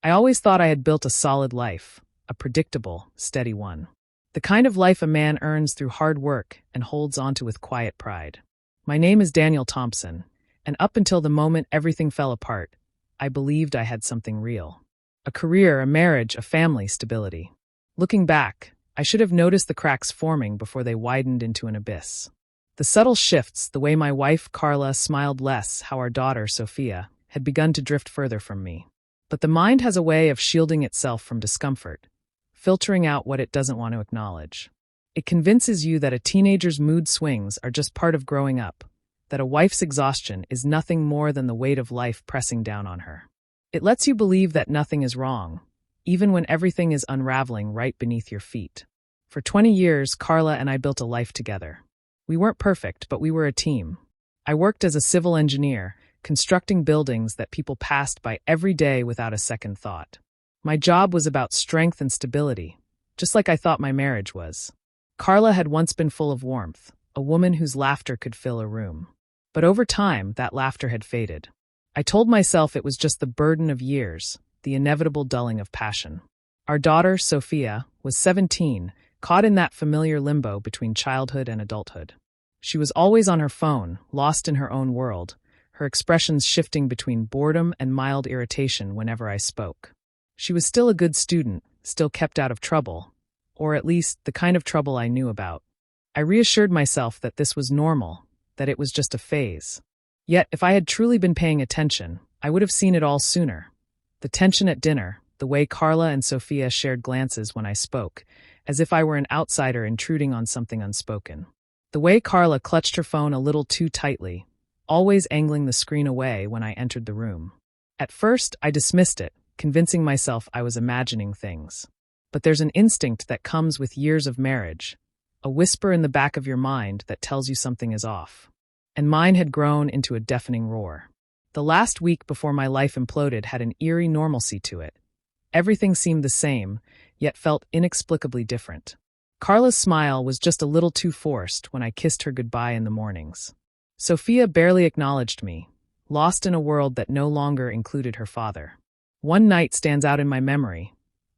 I always thought I had built a solid life, a predictable, steady one. The kind of life a man earns through hard work and holds onto with quiet pride. My name is Daniel Thompson, and up until the moment everything fell apart, I believed I had something real. A career, a marriage, a family, stability. Looking back, I should have noticed the cracks forming before they widened into an abyss. The subtle shifts, the way my wife, Carla, smiled less, how our daughter, Sophia, had begun to drift further from me. But the mind has a way of shielding itself from discomfort, filtering out what it doesn't want to acknowledge. It convinces you that a teenager's mood swings are just part of growing up, that a wife's exhaustion is nothing more than the weight of life pressing down on her. It lets you believe that nothing is wrong, even when everything is unraveling right beneath your feet. For 20 years, Carla and I built a life together. We weren't perfect, but we were a team. I worked as a civil engineer, constructing buildings that people passed by every day without a second thought. My job was about strength and stability, just like I thought my marriage was. Carla had once been full of warmth, a woman whose laughter could fill a room. But over time, that laughter had faded. I told myself it was just the burden of years, the inevitable dulling of passion. Our daughter, Sophia, was 17, caught in that familiar limbo between childhood and adulthood. She was always on her phone, lost in her own world, her expressions shifting between boredom and mild irritation whenever I spoke. She was still a good student, still kept out of trouble, or at least the kind of trouble I knew about. I reassured myself that this was normal, that it was just a phase. Yet, if I had truly been paying attention, I would have seen it all sooner. The tension at dinner, the way Carla and Sophia shared glances when I spoke, as if I were an outsider intruding on something unspoken. The way Carla clutched her phone a little too tightly, always angling the screen away when I entered the room. At first, I dismissed it, convincing myself I was imagining things. But there's an instinct that comes with years of marriage, a whisper in the back of your mind that tells you something is off. And mine had grown into a deafening roar. The last week before my life imploded had an eerie normalcy to it. Everything seemed the same, yet felt inexplicably different. Carla's smile was just a little too forced when I kissed her goodbye in the mornings. Sophia barely acknowledged me, lost in a world that no longer included her father. One night stands out in my memory.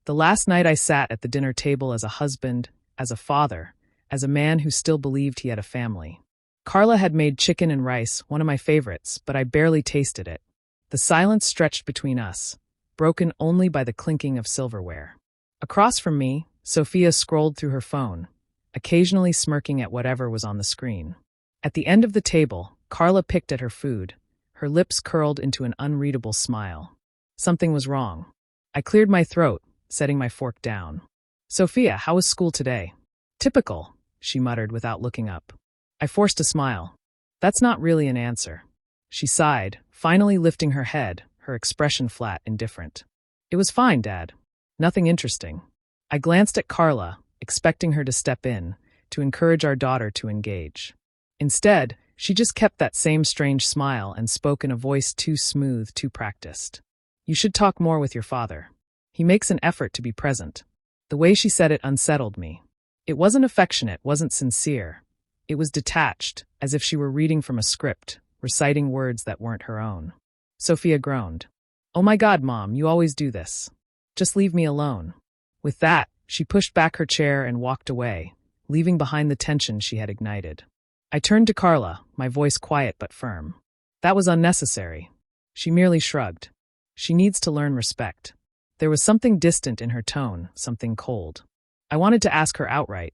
The last night I sat at the dinner table as a husband, as a father, as a man who still believed he had a family. Carla had made chicken and rice, one of my favorites, but I barely tasted it. The silence stretched between us, broken only by the clinking of silverware. Across from me, Sophia scrolled through her phone, occasionally smirking at whatever was on the screen. At the end of the table, Carla picked at her food, her lips curled into an unreadable smile. Something was wrong. I cleared my throat, setting my fork down. "Sophia, how was school today?" "Typical," she muttered without looking up. I forced a smile. "That's not really an answer." She sighed, finally lifting her head, her expression flat, indifferent. "It was fine, Dad. Nothing interesting." I glanced at Carla, expecting her to step in, to encourage our daughter to engage. Instead, she just kept that same strange smile and spoke in a voice too smooth, too practiced. "You should talk more with your father. He makes an effort to be present." The way she said it unsettled me. It wasn't affectionate, wasn't sincere. It was detached, as if she were reading from a script, reciting words that weren't her own. Sophia groaned. "Oh my God, Mom, you always do this. Just leave me alone." With that, she pushed back her chair and walked away, leaving behind the tension she had ignited. I turned to Carla, my voice quiet but firm. "That was unnecessary." She merely shrugged. "She needs to learn respect." There was something distant in her tone, something cold. I wanted to ask her outright,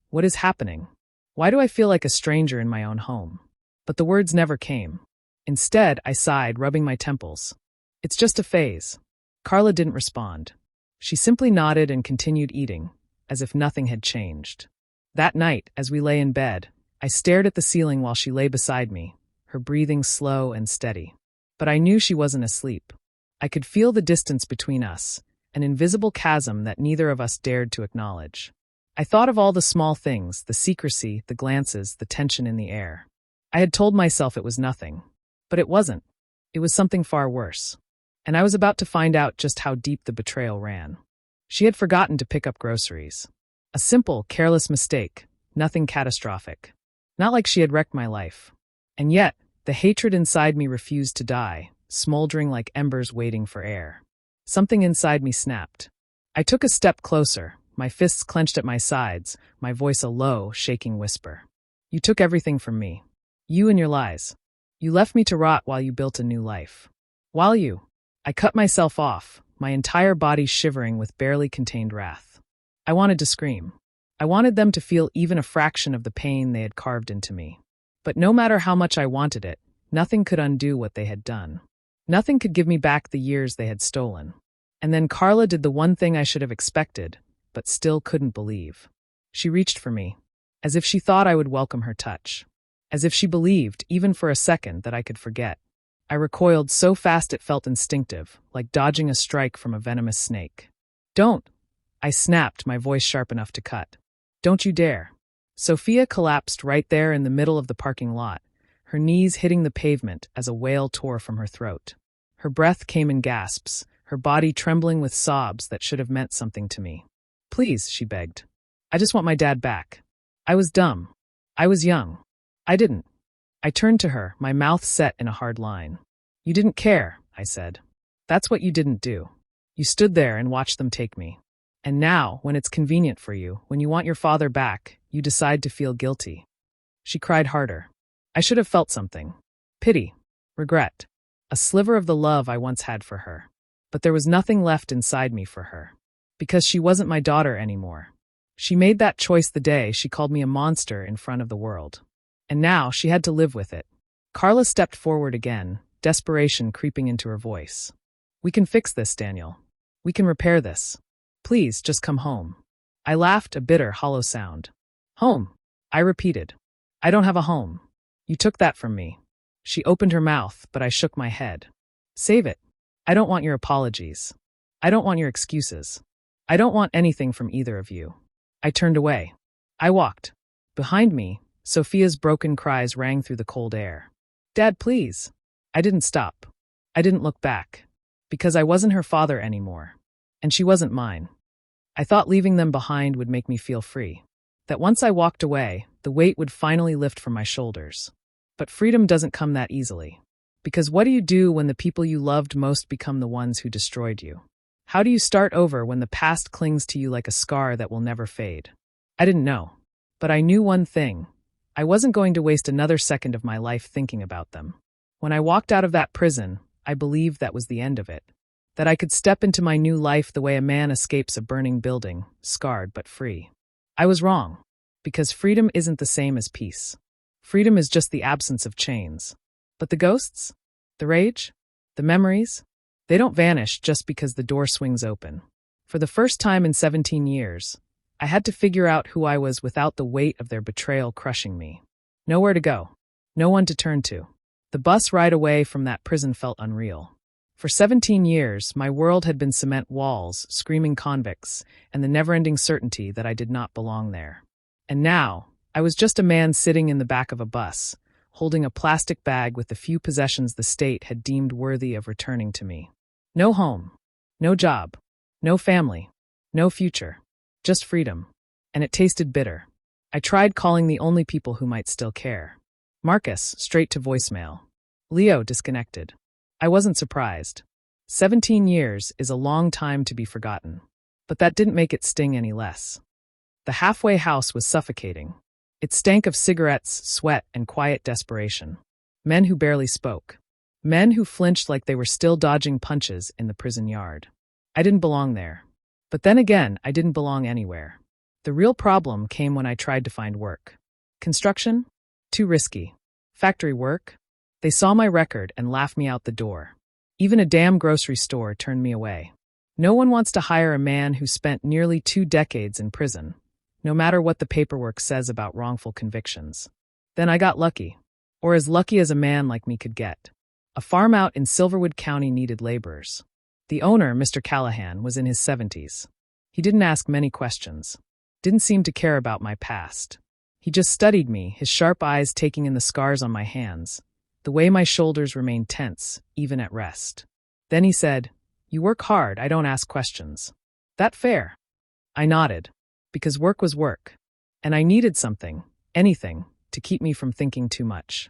"What is happening? Why do I feel like a stranger in my own home?" But the words never came. Instead, I sighed, rubbing my temples. "It's just a phase." Carla didn't respond. She simply nodded and continued eating, as if nothing had changed. That night, as we lay in bed, I stared at the ceiling while she lay beside me, her breathing slow and steady. But I knew she wasn't asleep. I could feel the distance between us, an invisible chasm that neither of us dared to acknowledge. I thought of all the small things, the secrecy, the glances, the tension in the air. I had told myself it was nothing. But it wasn't. It was something far worse. And I was about to find out just how deep the betrayal ran. She had forgotten to pick up groceries. A simple, careless mistake, nothing catastrophic. Not like she had wrecked my life. And yet, the hatred inside me refused to die, smoldering like embers waiting for air. Something inside me snapped. I took a step closer, my fists clenched at my sides, my voice a low, shaking whisper. You took everything from me. You and your lies. You left me to rot while you built a new life. While you... I cut myself off, my entire body shivering with barely contained wrath. I wanted to scream. I wanted them to feel even a fraction of the pain they had carved into me. But no matter how much I wanted it, nothing could undo what they had done. Nothing could give me back the years they had stolen. And then Carla did the one thing I should have expected, but still couldn't believe. She reached for me, as if she thought I would welcome her touch. As if she believed, even for a second, that I could forget. I recoiled so fast it felt instinctive, like dodging a strike from a venomous snake. Don't! I snapped, my voice sharp enough to cut. Don't you dare. Sophia collapsed right there in the middle of the parking lot, her knees hitting the pavement as a wail tore from her throat. Her breath came in gasps, her body trembling with sobs that should have meant something to me. Please, she begged. I just want my dad back. I was dumb. I was young. I didn't. I turned to her, my mouth set in a hard line. You didn't care, I said. That's what you didn't do. You stood there and watched them take me. And now, when it's convenient for you, when you want your father back, you decide to feel guilty. She cried harder. I should have felt something. Pity. Regret. A sliver of the love I once had for her. But there was nothing left inside me for her. Because she wasn't my daughter anymore. She made that choice the day she called me a monster in front of the world. And now she had to live with it. Carla stepped forward again, desperation creeping into her voice. We can fix this, Daniel. We can repair this. Please, just come home. I laughed, a bitter, hollow sound. Home, I repeated. I don't have a home. You took that from me. She opened her mouth, but I shook my head. Save it. I don't want your apologies. I don't want your excuses. I don't want anything from either of you. I turned away. I walked. Behind me, Sophia's broken cries rang through the cold air. Dad, please. I didn't stop. I didn't look back. Because I wasn't her father anymore. And she wasn't mine. I thought leaving them behind would make me feel free. That once I walked away, the weight would finally lift from my shoulders. But freedom doesn't come that easily. Because what do you do when the people you loved most become the ones who destroyed you? How do you start over when the past clings to you like a scar that will never fade? I didn't know. But I knew one thing. I wasn't going to waste another second of my life thinking about them. When I walked out of that prison, I believed that was the end of it. That I could step into my new life the way a man escapes a burning building, scarred but free. I was wrong. Because freedom isn't the same as peace. Freedom is just the absence of chains. But the ghosts? The rage? The memories? They don't vanish just because the door swings open. For the first time in 17 years, I had to figure out who I was without the weight of their betrayal crushing me. Nowhere to go. No one to turn to. The bus ride away from that prison felt unreal. For 17 years, my world had been cement walls, screaming convicts, and the never-ending certainty that I did not belong there. And now, I was just a man sitting in the back of a bus, holding a plastic bag with the few possessions the state had deemed worthy of returning to me. No home. No job. No family. No future. Just freedom. And it tasted bitter. I tried calling the only people who might still care. Marcus, straight to voicemail. Leo, disconnected. I wasn't surprised. 17 years is a long time to be forgotten. But that didn't make it sting any less. The halfway house was suffocating. It stank of cigarettes, sweat, and quiet desperation. Men who barely spoke. Men who flinched like they were still dodging punches in the prison yard. I didn't belong there. But then again, I didn't belong anywhere. The real problem came when I tried to find work. Construction? Too risky. Factory work? They saw my record and laughed me out the door. Even a damn grocery store turned me away. No one wants to hire a man who spent nearly 2 decades in prison, no matter what the paperwork says about wrongful convictions. Then I got lucky. Or as lucky as a man like me could get. A farm out in Silverwood County needed laborers. The owner, Mr. Callahan, was in his 70s. He didn't ask many questions. Didn't seem to care about my past. He just studied me, his sharp eyes taking in the scars on my hands, the way my shoulders remained tense, even at rest. Then he said, "You work hard, I don't ask questions. That fair?" I nodded, because work was work. And I needed something, anything, to keep me from thinking too much.